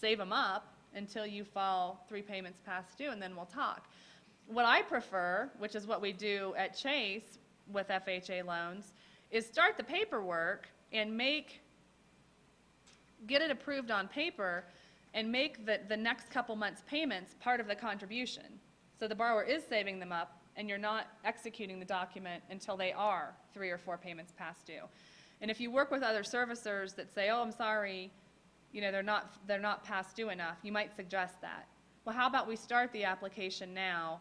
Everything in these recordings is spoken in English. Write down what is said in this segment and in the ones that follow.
save them up until you fall 3 payments past due, and then we'll talk. What I prefer, which is what we do at Chase with FHA loans, is start the paperwork and get it approved on paper and make the next couple months' payments part of the contribution. So the borrower is saving them up, and you're not executing the document until they are 3 or 4 payments past due. And if you work with other servicers that say, oh, I'm sorry, you know, they're not past due enough, you might suggest that. Well, how about we start the application now?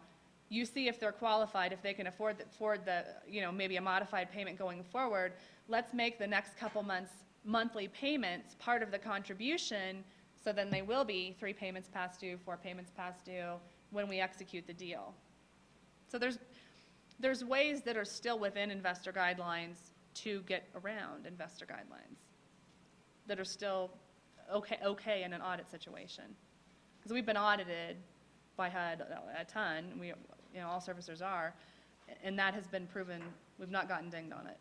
You see if they're qualified, if they can afford the you know, maybe a modified payment going forward. Let's make the next couple months monthly payments part of the contribution, so then they will be 3 payments past due, 4 payments past due when we execute the deal. So there's ways that are still within investor guidelines to get around investor guidelines that are still okay in an audit situation. Because we've been audited by HUD a ton, we, you know, all servicers are, and that has been proven. We've not gotten dinged on it.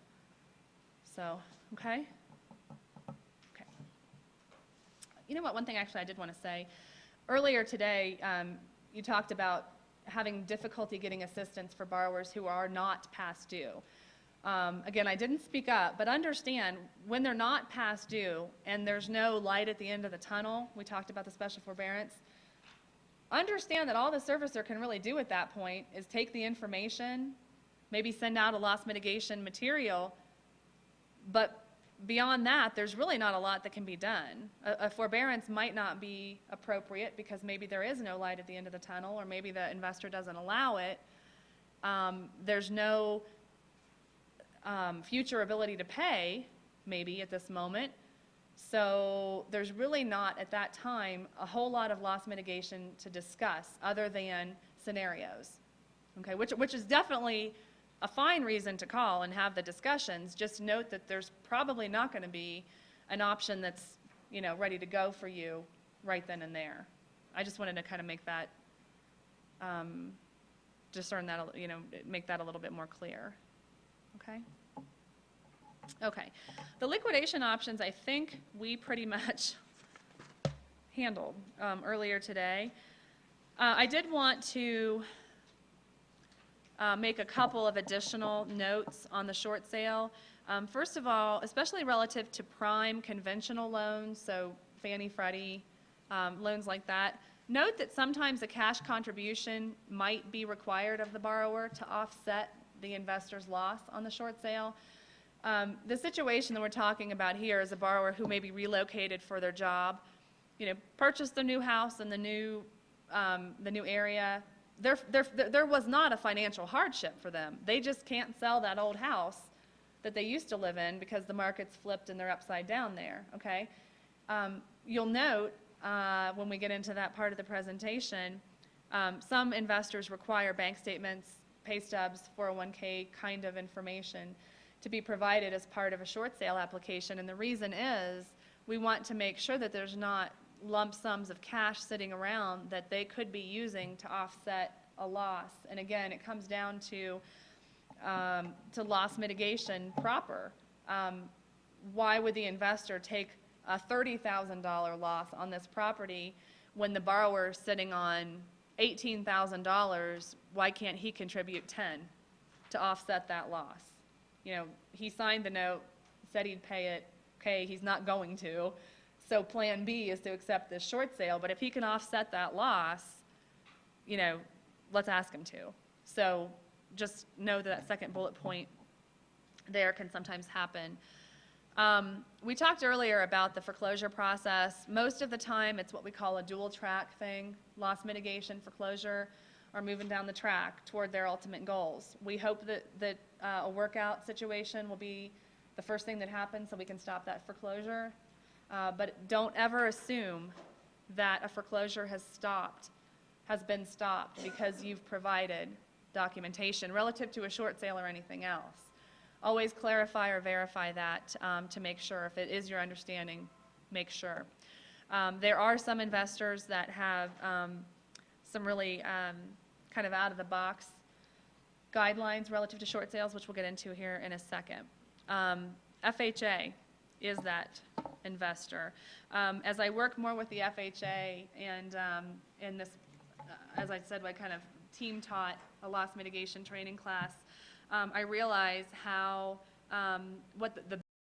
So, okay? Okay. You know what, one thing actually I did want to say. Earlier today, you talked about having difficulty getting assistance for borrowers who are not past due. Again, I didn't speak up, but understand when they're not past due and there's no light at the end of the tunnel, we talked about the special forbearance, understand that all the servicer can really do at that point is take the information, maybe send out a loss mitigation material, but beyond that, there's really not a lot that can be done. A forbearance might not be appropriate because maybe there is no light at the end of the tunnel, or maybe the investor doesn't allow it. There's no future ability to pay, maybe at this moment. So there's really not, at that time, a whole lot of loss mitigation to discuss other than scenarios, okay? Which is definitely a fine reason to call and have the discussions. Just note that there's probably not going to be an option that's, you know, ready to go for you right then and there. I just wanted to kind of make that, discern that, you know, make that a little bit more clear. Okay? Okay. The liquidation options, I think we pretty much handled earlier today. I did want to make a couple of additional notes on the short sale. First of all, especially relative to prime conventional loans, so Fannie, Freddie, loans like that, note that sometimes a cash contribution might be required of the borrower to offset the investor's loss on the short sale. The situation that we're talking about here is a borrower who may be relocated for their job, you know, purchased a new house in the new area. There was not a financial hardship for them. They just can't sell that old house that they used to live in because the market's flipped and they're upside down there, okay? You'll note when we get into that part of the presentation, some investors require bank statements, pay stubs, 401k kind of information to be provided as part of a short sale application, and the reason is we want to make sure that there's not lump sums of cash sitting around that they could be using to offset a loss. And again, it comes down to loss mitigation proper. Why would the investor take a $30,000 loss on this property when the borrower is sitting on $18,000? Why can't he contribute 10 to offset that loss? You know, he signed the note, said he'd pay it. Okay, he's not going to. So plan B is to accept this short sale, but if he can offset that loss, you know, let's ask him to. So just know that second bullet point there can sometimes happen. We talked earlier about the foreclosure process. Most of the time it's what we call a dual track thing, loss mitigation, foreclosure, or moving down the track toward their ultimate goals. We hope that a workout situation will be the first thing that happens so we can stop that foreclosure. But don't ever assume that a foreclosure has been stopped because you've provided documentation relative to a short sale or anything else. Always clarify or verify that to make sure. If it is your understanding, make sure. There are some investors that have some really kind of out-of-the-box guidelines relative to short sales, which we'll get into here in a second. FHA is that investor. As I work more with the FHA and in this, as I said, I kind of team taught a loss mitigation training class, I realize how what the